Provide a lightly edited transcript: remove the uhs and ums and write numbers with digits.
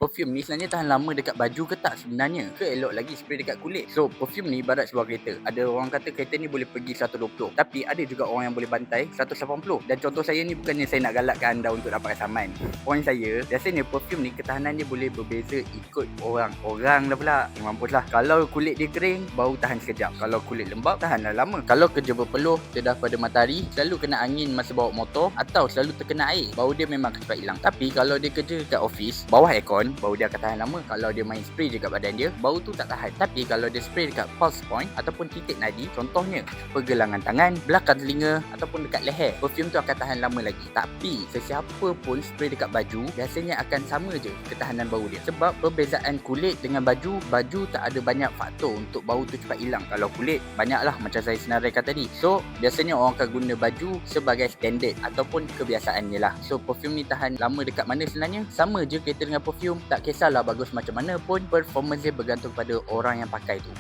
Perfume ni sebenarnya tahan lama dekat baju ke tak sebenarnya? Ke elok lagi spray dekat kulit? So, perfume ni ibarat sebuah kereta. Ada orang kata kereta ni boleh pergi 120. Tapi ada juga orang yang boleh bantai 180. Dan contoh saya ni bukannya saya nak galakkan anda untuk dapat saman. Point saya, biasanya perfume ni ketahanan dia boleh berbeza ikut orang. Orang dah pula. Mampuslah. Kalau kulit dia kering, bau tahan sekejap. Kalau kulit lembab, tahanlah lama. Kalau kerja berpeluh, dedah pada matahari, selalu kena angin masa bawa motor atau selalu terkena air, bau dia memang akan cepat hilang. Tapi kalau dia kerja dekat office, bawah aircon, bau dia akan tahan lama. Kalau dia main spray je kat badan dia, bau tu tak tahan. Tapi kalau dia spray dekat pulse point ataupun titik nadi, contohnya pergelangan tangan, belakang telinga ataupun dekat leher, perfume tu akan tahan lama lagi. Tapi sesiapa pun spray dekat baju, biasanya akan sama je ketahanan bau dia. Sebab perbezaan kulit dengan baju tak ada banyak faktor untuk bau tu cepat hilang. Kalau kulit, banyaklah macam saya senaraikan tadi. So, biasanya orang akan guna baju sebagai standard ataupun kebiasaannya lah. So, perfume ni tahan lama dekat mana sebenarnya? Sama je kereta dengan perfume. Tak kisahlah bagus macam mana pun, performance dia bergantung pada orang yang pakai tu.